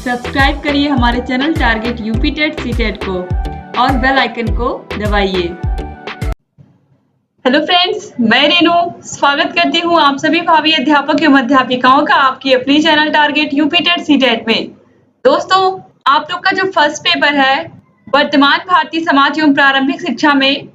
Subscribe करिए हमारे channel target UP TET CTET को और बेल आइकन को दबाइए। हेलो फ्रेंड्स, मैं रेनू स्वागत करती हूँ आप सभी भावी अध्यापक एवं अध्यापिकाओं का आपकी अपनी channel target UP TET CTET में। दोस्तों, आप लोग का जो फर्स्ट पेपर है वर्तमान भारतीय समाज एवं प्रारंभिक शिक्षा में,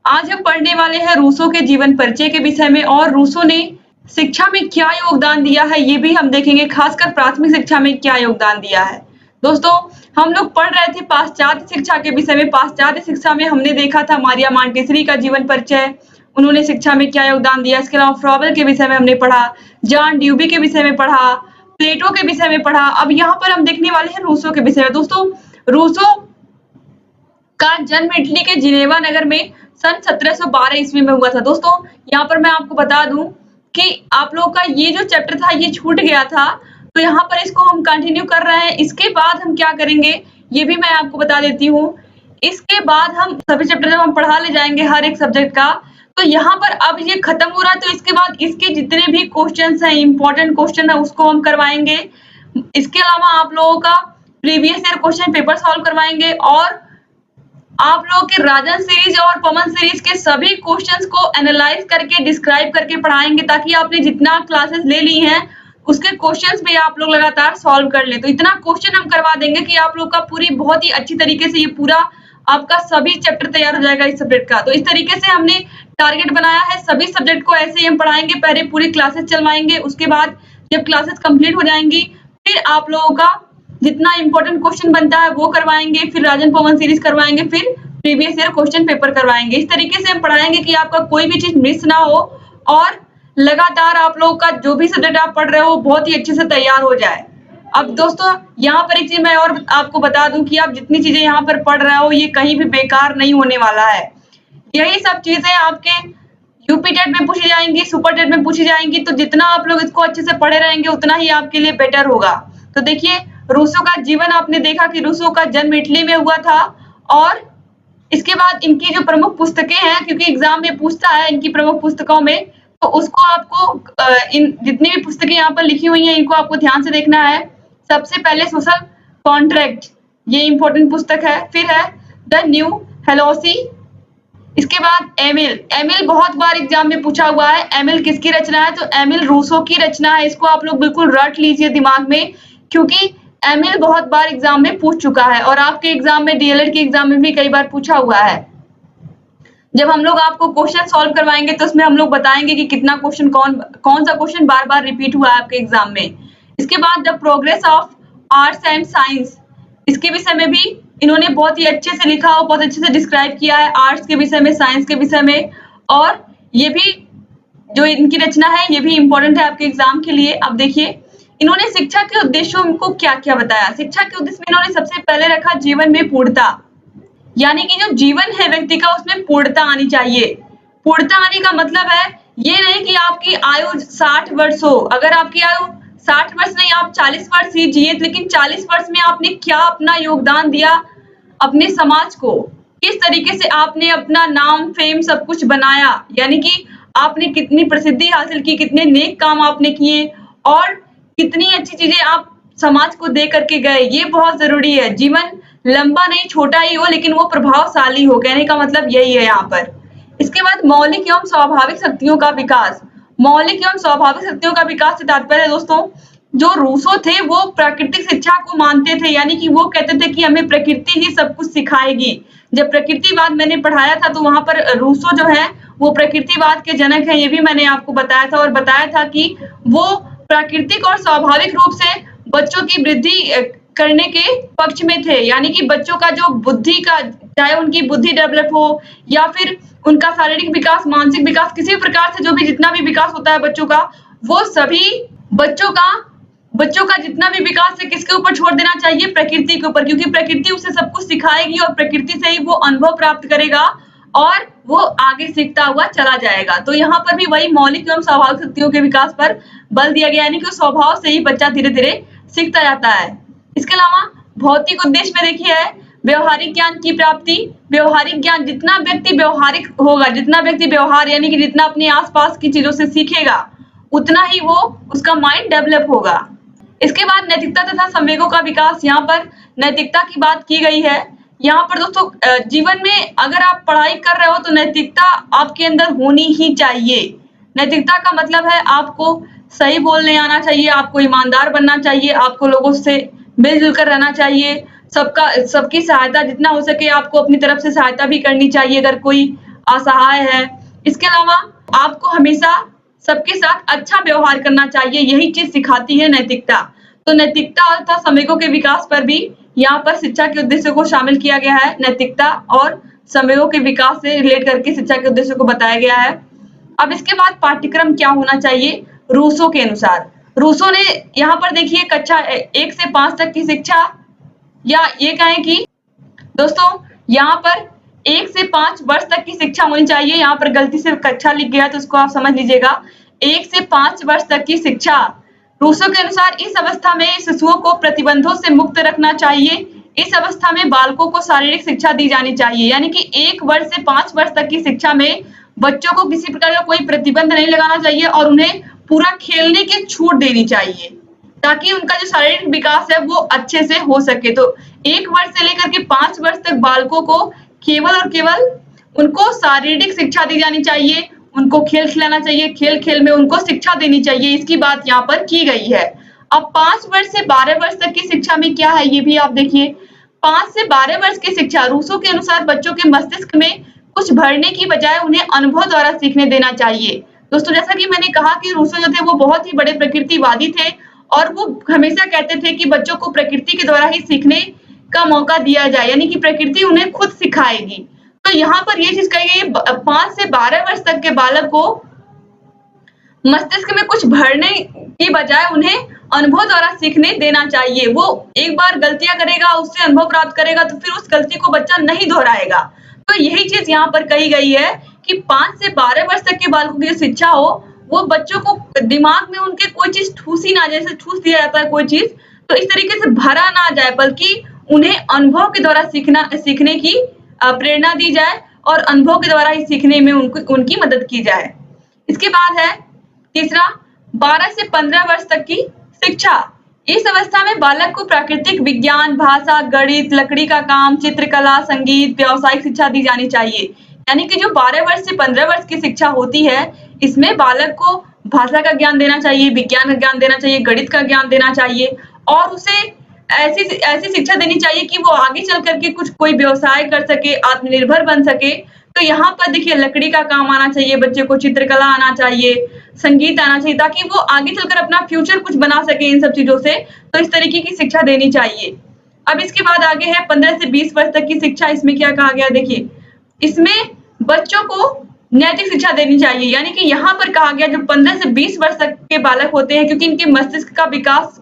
आज हम पढ़ने वाले हैं रूसो के जीवन परिचय के विषय में और रूसो ने शिक्षा में क्या योगदान दिया है ये भी हम देखेंगे, खासकर प्राथमिक शिक्षा में क्या योगदान दिया है। दोस्तों, हम लोग पढ़ रहे थे पाश्चात्य शिक्षा के विषय में। पाश्चात्य शिक्षा में हमने देखा था मारिया मॉन्टेसरी का जीवन परिचय, उन्होंने शिक्षा में क्या योगदान दिया। इसके अलावा फ्रॉबेल के विषय में हमने पढ़ा, जॉन ड्यूबी के विषय में पढ़ा, प्लेटो के विषय में पढ़ा। अब यहाँ पर हम देखने वाले हैं रूसो के विषय में। दोस्तों, रूसो का जन्म इटली के जिनेवा नगर में सन 1712 ईस्वी में हुआ था। दोस्तों, यहाँ पर मैं आपको बता दूं कि आप लोगों का ये जो चैप्टर था ये छूट गया था, तो यहाँ पर इसको हम कंटिन्यू कर रहे हैं। इसके बाद हम क्या करेंगे ये भी मैं आपको बता देती हूँ। इसके बाद हम सभी चैप्टर जब हम पढ़ा ले जाएंगे हर एक सब्जेक्ट का, तो यहाँ पर अब ये खत्म हो रहा है, तो इसके बाद इसके जितने भी क्वेश्चन हैं, इंपॉर्टेंट क्वेश्चन है, उसको हम करवाएंगे। इसके अलावा आप लोगों का previous year question paper solve करवाएंगे और आप लोगों के राजन सीरीज और पवन सीरीज के सभी क्वेश्चंस को एनालाइज करके डिस्क्राइब करके पढ़ाएंगे, ताकि आपने जितना क्लासेस ले ली हैं उसके क्वेश्चंस भी आप लोग लगातार सॉल्व कर लें। तो इतना क्वेश्चन हम करवा देंगे कि आप लोग का पूरी बहुत ही अच्छी तरीके से ये पूरा आपका सभी चैप्टर तैयार हो जाएगा इस सब्जेक्ट का। तो इस तरीके से हमने टारगेट बनाया है, सभी सब्जेक्ट को ऐसे ही हम पढ़ाएंगे। पहले पूरी क्लासेस चलवाएंगे, उसके बाद जब क्लासेस कंप्लीट हो जाएंगी फिर आप लोगों का जितना इंपॉर्टेंट क्वेश्चन बनता है वो करवाएंगे, फिर राजन पवन सीरीज करवाएंगे, फिर प्रीवियस ईयर क्वेश्चन पेपर करवाएंगे। इस तरीके से हम पढ़ाएंगे कि आपका कोई भी चीज मिस ना हो और लगातार आप लोगों का जो भी सब्जेक्ट आप पढ़ रहे हो बहुत ही अच्छे से तैयार हो जाए। अब दोस्तों, यहाँ पर एक चीज मैं और आपको बता दूं कि आप जितनी चीजें यहाँ पर पढ़ रहे हो ये कहीं भी बेकार नहीं होने वाला है। यही सब चीजें आपके यूपी टेट में पूछी जाएंगी, सुपर टेट में पूछी जाएंगी, तो जितना आप लोग इसको अच्छे से पढ़े रहेंगे उतना ही आपके लिए बेटर होगा। तो देखिए, रूसो का जीवन आपने देखा कि रूसो का जन्म इटली में हुआ था और इसके बाद इनकी जो प्रमुख पुस्तकें हैं, क्योंकि एग्जाम में पूछता है इनकी प्रमुख पुस्तकों में, तो उसको आपको इन जितनी भी पुस्तकें यहाँ पर लिखी हुई हैं इनको आपको ध्यान से देखना है। सबसे पहले सोशल कॉन्ट्रैक्ट, ये इंपॉर्टेंट पुस्तक है। फिर है द न्यू हेलोसी। इसके बाद एमिल बहुत बार एग्जाम में पूछा हुआ है। एमिल किसकी रचना है? तो एमिल रूसो की रचना है। इसको आप लोग बिल्कुल रट लीजिए दिमाग में, क्योंकि एमिल बहुत बार एग्जाम में पूछ चुका है और आपके एग्जाम में डीएलएड के एग्जाम में भी कई बार पूछा हुआ है। जब हम लोग आपको क्वेश्चन सॉल्व करवाएंगे तो उसमें हम लोग बताएंगे कि कितना क्वेश्चन कौन सा क्वेश्चन बार बार रिपीट हुआ है आपके एग्जाम में। इसके बाद the progress of arts and science, इसके विषय में भी इन्होंने बहुत ही अच्छे से लिखा और बहुत अच्छे से डिस्क्राइब किया है आर्ट्स के विषय में, साइंस के विषय में। और ये भी जो इनकी रचना है ये भी इंपॉर्टेंट है आपके एग्जाम के लिए। अब देखिए, इन्होंने शिक्षा के उद्देश्यों को क्या क्या बताया। शिक्षा के उद्देश्य में इन्होंने सबसे पहले रखा जीवन में पूर्णता, यानी कि जो जीवन है व्यक्ति का उसमें पूर्णता आनी चाहिए। पूर्णता आने का मतलब है ये नहीं कि आपकी आयु 60 वर्ष हो। अगर आपकी आयु 60 वर्ष नहीं, आप 40 वर्ष ही जिए, लेकिन 40 वर्ष में आपने क्या अपना योगदान दिया अपने समाज को, किस तरीके से आपने अपना नाम फेम सब कुछ बनाया, यानी कि आपने कितनी प्रसिद्धि हासिल की, कितने नेक काम आपने किए और कितनी अच्छी चीजें आप समाज को दे करके गए, ये बहुत जरूरी है। जीवन लंबा नहीं, छोटा ही हो, लेकिन वो प्रभावशाली हो, कहने का मतलब यही है यहाँ पर। इसके बाद मौलिक एवं स्वाभाविक शक्तियों का विकास। मौलिक एवं स्वाभाविक शक्तियों का विकास से तात्पर्य दोस्तों, जो रूसो थे वो प्राकृतिक शिक्षा को मानते थे, यानी कि वो कहते थे कि हमें प्रकृति ही सब कुछ सिखाएगी। जब प्रकृतिवाद मैंने पढ़ाया था तो वहां पर रूसो जो है वो प्रकृतिवाद के जनक है, ये भी मैंने आपको बताया था और बताया था कि वो प्राकृतिक और स्वाभाविक रूप से बच्चों की वृद्धि करने के पक्ष में थे, यानी कि बच्चों का जो बुद्धि का, चाहे उनकी बुद्धि डेवलप हो या फिर उनका शारीरिक विकास, मानसिक विकास, किसी भी प्रकार से जो भी जितना भी विकास होता है बच्चों का, वो सभी बच्चों का जितना भी विकास है किसके ऊपर छोड़ देना चाहिए? प्रकृति के ऊपर, क्योंकि प्रकृति उसे सब कुछ सिखाएगी और प्रकृति से ही वो अनुभव प्राप्त करेगा और वो आगे सीखता हुआ चला जाएगा। तो यहाँ पर भी वही मौलिक एवं स्वाभाविक शक्तियों के विकास पर बल दिया गया, यानी कि स्वभाव से ही बच्चा धीरे धीरे सीखता जाता है। इसके अलावा भौतिक उद्देश्य में देखिए है व्यवहारिक ज्ञान की प्राप्ति। व्यवहारिक ज्ञान, जितना व्यक्ति व्यवहारिक होगा, जितना व्यक्ति व्यवहार यानी कि जितना अपने आसपास की चीजों से सीखेगा, उतना ही वो उसका माइंड डेवलप होगा। इसके बाद नैतिकता तथा संवेगों का विकास, यहाँ पर नैतिकता की बात की गई है। यहाँ पर दोस्तों जीवन में अगर आप पढ़ाई कर रहे हो तो नैतिकता आपके अंदर होनी ही चाहिए। नैतिकता का मतलब है आपको सही बोलने आना चाहिए, आपको ईमानदार बनना चाहिए, आपको लोगों से मिल-जुल कर रहना चाहिए, सबकी सहायता जितना हो सके आपको अपनी तरफ से सहायता भी करनी चाहिए अगर कोई असहाय है। इसके अलावा आपको हमेशा सबके साथ अच्छा व्यवहार करना चाहिए, यही चीज़ सिखाती है नैतिकता। तो नैतिकता तथा संवेगों के विकास पर भी यहाँ पर शिक्षा के उद्देश्यों को शामिल किया गया है। नैतिकता और संवेगों के विकास से रिलेट करके शिक्षा के उद्देश्यों को बताया गया है। अब इसके बाद पाठ्यक्रम क्या होना चाहिए रूसो के अनुसार। रूसो ने यहाँ पर देखिए कक्षा 1 से 5 तक की शिक्षा, या ये कहें कि दोस्तों यहाँ पर 1 से 5 वर्ष तक की शिक्षा होनी चाहिए। यहाँ पर गलती से कक्षा लिख गया तो उसको आप समझ लीजिएगा। 1 से 5 वर्ष तक की शिक्षा। रूसो के अनुसार इस अवस्था में शिशुओं को प्रतिबंधों से मुक्त रखना चाहिए। इस अवस्था में बालकों को शारीरिक शिक्षा दी जानी चाहिए, यानी कि 1 वर्ष से 5 वर्ष तक की शिक्षा में बच्चों को किसी प्रकार का कोई प्रतिबंध नहीं लगाना चाहिए और उन्हें पूरा खेलने की छूट देनी चाहिए, ताकि उनका जो शारीरिक विकास है वो अच्छे से हो सके। तो 1 वर्ष से लेकर के 5 वर्ष तक बालकों को केवल और केवल उनको शारीरिक शिक्षा दी जानी चाहिए, उनको खेल खिलाना चाहिए, खेल-खेल में उनको शिक्षा देनी चाहिए, इसकी बात यहाँ पर की गई है। अब 5 वर्ष से 12 वर्ष तक की शिक्षा में क्या है ये भी आप देखिए। 5 से 12 वर्ष की शिक्षा रूसो के अनुसार बच्चों के मस्तिष्क में कुछ भरने की बजाय उन्हें अनुभव द्वारा सीखने देना चाहिए। दोस्तों जैसा कि मैंने कहा कि रूसो जो थे वो बहुत ही बड़े प्रकृतिवादी थे और वो हमेशा कहते थे कि बच्चों को प्रकृति के द्वारा ही सीखने का मौका दिया जाए, यानी कि प्रकृति उन्हें खुद सिखाएगी। तो यहाँ पर ये चीज़ कही गई है 5 से 12 वर्ष तक के बालक को मस्तिष्क में कुछ भरने की बजाय उन्हें अनुभव द्वारा सीखने देना चाहिए। वो एक बार गलतियाँ करेगा, उससे अनुभव प्राप्त करेगा तो फिर उस गलती को बच्चा नहीं दोहराएगा। तो यही चीज़ यहाँ पर कही गई है कि 5 से 12 वर्ष तक के बालकों की जो शिक्षा हो वो बच्चों को दिमाग में उनके कोई चीज़ ठूसी ना, जैसे ठूस दिया जाता है कोई चीज़, तो इस तरीके से भरा ना जाए, बल्कि उन्हें अनुभव के द्वारा सीखने की प्रेरणा दी जाए और अनुभव के द्वारा ही सीखने में उनकी मदद की जाए। इसके बाद है तीसरा 12 से 15 वर्ष तक की शिक्षा। इस अवस्था में बालक को प्राकृतिक विज्ञान, भाषा, गणित, लकड़ी का काम, चित्रकला, संगीत, व्यावसायिक शिक्षा दी जानी चाहिए। यानी कि जो 12 वर्ष से 15 वर्ष की शिक्षा होती है, इसमें बालक को भाषा का ज्ञान देना चाहिए, विज्ञान का ज्ञान देना चाहिए, गणित का ज्ञान देना चाहिए और उसे ऐसी शिक्षा देनी चाहिए कि वो आगे चल करके कोई व्यवसाय कर सके, आत्मनिर्भर बन सके। तो यहाँ पर देखिए लकड़ी का काम आना चाहिए, बच्चे को चित्रकला आना चाहिए, संगीत आना चाहिए, ताकि वो आगे चलकर अपना फ्यूचर कुछ बना सके इन सब चीज़ों से। तो इस तरीके की शिक्षा देनी चाहिए। अब इसके बाद आगे है 15 से 20 वर्ष तक की शिक्षा। इसमें क्या कहा गया देखिए, इसमें बच्चों को नैतिक शिक्षा देनी चाहिए, यानी कि यहाँ पर कहा गया जो 15 से 20 वर्ष तक के बालक होते हैं, क्योंकि इनके मस्तिष्क का विकास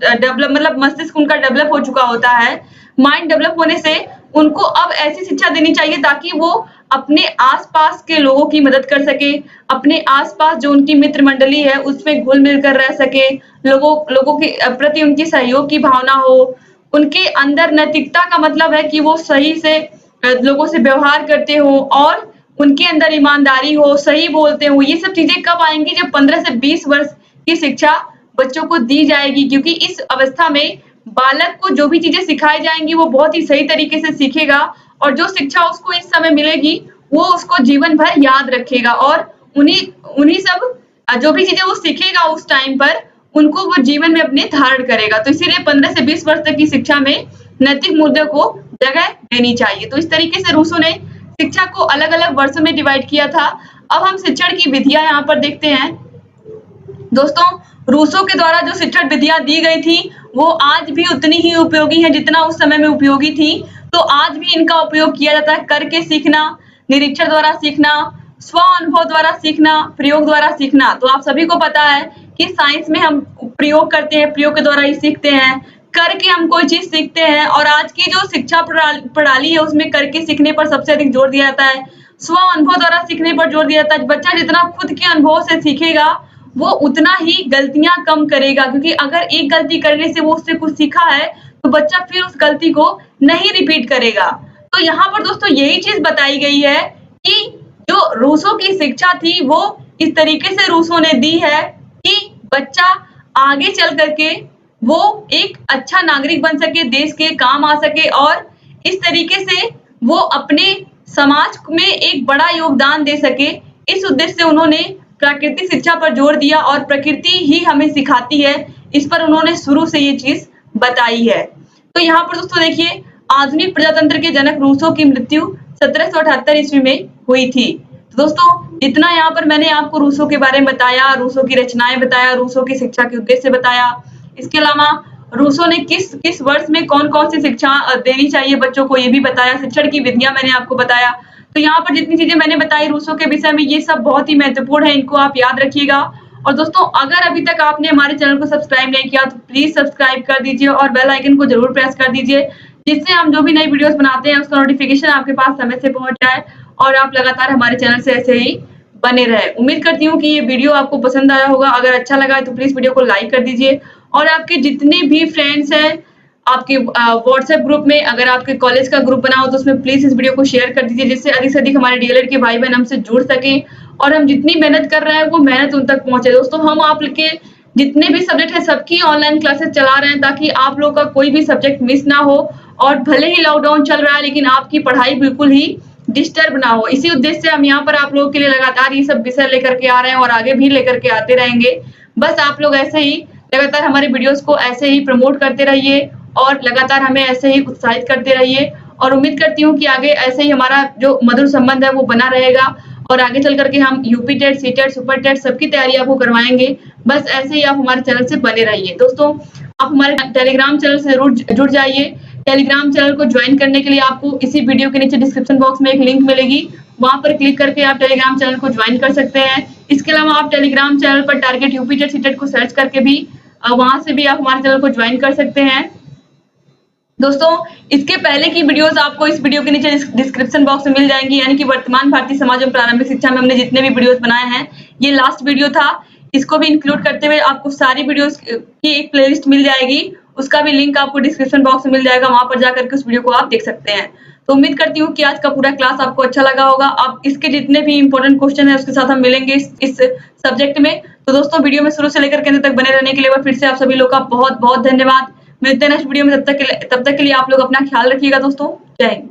मस्तिष्क उनका डेवलप हो चुका होता है, माइंड डेवलप होने से उनको अब ऐसी शिक्षा देनी चाहिए ताकि वो अपने आस-पास के लोगों की मदद कर सके, अपने आस-पास जो उनकी मित्र मंडली है उसमें घुल-मिल कर रह सके, लोगों के प्रति उनकी सहयोग की भावना हो, उनके अंदर नैतिकता का मतलब है कि वो सही से लोगों से व्यवहार करते हो और उनके अंदर ईमानदारी हो, सही बोलते हो। ये सब चीज़ें कब आएँगी जब 15 से 20 वर्ष की शिक्षा बच्चों को दी जाएगी, क्योंकि इस अवस्था में बालक को जो भी चीज़ें सिखाई जाएँगी वो बहुत ही सही तरीके से सीखेगा और जो शिक्षा उसको इस समय मिलेगी वो उसको जीवन भर याद रखेगा और उन्हीं सब जो भी चीज़ें वो सीखेगा उस टाइम पर उनको वो जीवन में अपने धारण करेगा। तो इसीलिए 15 से 20 वर्ष तक की शिक्षा में नैतिक मूल्यों को जगह देनी चाहिए। तो इस तरीके से रूसो ने शिक्षा को अलग-अलग वर्षों में डिवाइड किया था। अब हम शिक्षण की विधियाँ यहाँ पर देखते हैं। दोस्तों रूसो के द्वारा जो शिक्षण विधियाँ दी गई थी वो आज भी उतनी ही उपयोगी हैं जितना उस समय में उपयोगी थी। तो आज भी इनका उपयोग किया जाता है। करके सीखना, निरीक्षण द्वारा सीखना, स्व अनुभव द्वारा सीखना, प्रयोग द्वारा सीखना। तो आप सभी को पता है कि साइंस में हम प्रयोग करते हैं, प्रयोग के द्वारा ही सीखते हैं, करके हम कोई चीज़ सीखते हैं और आज की जो शिक्षा प्रणाली है उसमें करके सीखने पर सबसे अधिक जोर दिया जाता है। स्व अनुभव द्वारा सीखने पर जोर दिया जाता है। बच्चा जितना खुद के अनुभव से सीखेगा वो उतना ही गलतियाँ कम करेगा, क्योंकि अगर एक गलती करने से वो उससे कुछ सीखा है तो बच्चा फिर उस गलती को नहीं रिपीट करेगा। तो यहाँ पर दोस्तों यही चीज़ बताई गई है कि जो रूसो की शिक्षा थी वो इस तरीके से रूसो ने दी है कि बच्चा आगे चल करके वो एक अच्छा नागरिक बन सके, देश के काम आ सके और इस तरीके से वो अपने समाज में एक बड़ा योगदान दे सके। इस उद्देश्य से उन्होंने प्राकृतिक शिक्षा पर जोर दिया और प्रकृति ही हमें सिखाती है, इस पर उन्होंने शुरू से ये चीज़ बताई है। तो यहाँ पर दोस्तों देखिए, आधुनिक प्रजातंत्र के जनक रूसो की मृत्यु 1778 ईस्वी में हुई थी। तो दोस्तों इतना यहाँ पर मैंने आपको रूसो के बारे में बताया, रूसो की रचनाएँ बताया, रूसो की शिक्षा के उद्देश्य बताया। इसके अलावा रूसो ने किस किस वर्ष में कौन-कौन सी शिक्षा देनी चाहिए बच्चों को ये भी बताया, शिक्षण की विधियाँ मैंने आपको बताया। तो यहाँ पर जितनी चीज़ें मैंने बताई रूसो के विषय में ये सब बहुत ही महत्वपूर्ण है, इनको आप याद रखिएगा। और दोस्तों अगर अभी तक आपने हमारे चैनल को सब्सक्राइब नहीं किया तो प्लीज़ सब्सक्राइब कर दीजिए और बेल आइकन को ज़रूर प्रेस कर दीजिए, जिससे हम जो भी नई वीडियोज़ बनाते हैं उसका नोटिफ़िकेशन आपके पास समय से पहुँच जाए और आप लगातार हमारे चैनल से ऐसे ही बने रहें। उम्मीद करती हूँ कि ये वीडियो आपको पसंद आया होगा। अगर अच्छा लगा है तो प्लीज़ वीडियो को लाइक कर दीजिए और आपके जितने भी फ्रेंड्स हैं, आपके व्हाट्सएप ग्रुप में अगर आपके कॉलेज का ग्रुप बना हो तो उसमें प्लीज़ इस वीडियो को शेयर कर दीजिए, जिससे अधिक से अधिक हमारे डीएलएड के भाई-बहन हमसे जुड़ सकें और हम जितनी मेहनत कर रहे हैं वो मेहनत उन तक पहुँचे। दोस्तों हम आप के जितने भी सब्जेक्ट हैं सबकी ऑनलाइन क्लासेस चला रहे हैं ताकि आप लोगों का कोई भी सब्जेक्ट मिस ना हो और भले ही लॉकडाउन चल रहा है लेकिन आपकी पढ़ाई बिल्कुल ही डिस्टर्ब ना हो। इसी उद्देश्य से हम यहाँ पर आप लोगों के लिए लगातार ये सब विषय लेकर के आ रहे हैं और आगे भी लेकर के आते रहेंगे। बस आप लोग ऐसे ही लगातार हमारे वीडियोज़ को ऐसे ही प्रमोट करते रहिए और लगातार हमें ऐसे ही उत्साहित करते रहिए और उम्मीद करती हूँ कि आगे ऐसे ही हमारा जो मधुर संबंध है वो बना रहेगा और आगे चल करके हम UP TET, C TET, super TET सबकी तैयारी आपको करवाएँगे। बस ऐसे ही आप हमारे चैनल से बने रहिए। दोस्तों आप हमारे टेलीग्राम चैनल से ज़रूर जुड़ जाइए। टेलीग्राम चैनल को ज्वाइन करने के लिए आपको इसी वीडियो के नीचे डिस्क्रिप्शन बॉक्स में एक लिंक मिलेगी, वहाँ पर क्लिक करके आप टेलीग्राम चैनल को ज्वाइन कर सकते हैं। इसके अलावा आप टेलीग्राम चैनल पर target UP TET, C TET को सर्च करके भी वहाँ से भी आप हमारे चैनल को ज्वाइन कर सकते हैं। दोस्तों इसके पहले की वीडियोस आपको इस वीडियो के नीचे डिस्क्रिप्शन बॉक्स में मिल जाएंगी, यानी कि वर्तमान भारतीय समाज एवं प्रारंभिक शिक्षा में हमने जितने भी वीडियोस बनाए हैं ये लास्ट वीडियो था। इसको भी इंक्लूड करते हुए आपको सारी वीडियोस की एक प्लेलिस्ट मिल जाएगी, उसका भी लिंक आपको डिस्क्रिप्शन बॉक्स में मिल जाएगा, वहां पर जाकर के उस वीडियो को आप देख सकते हैं। तो उम्मीद करती हूँ कि आज का पूरा क्लास आपको अच्छा लगा होगा। आप इसके जितने भी इंपॉर्टेंट क्वेश्चन है उसके साथ हम मिलेंगे इस सब्जेक्ट में। तो दोस्तों वीडियो में शुरू से लेकर के अंत तक बने रहने के लिए फिर से आप सभी लोग का बहुत बहुत धन्यवाद। मिलते हैं नेक्स्ट वीडियो में, तब तक के लिए आप लोग अपना ख्याल रखिएगा दोस्तों। जय हिंद।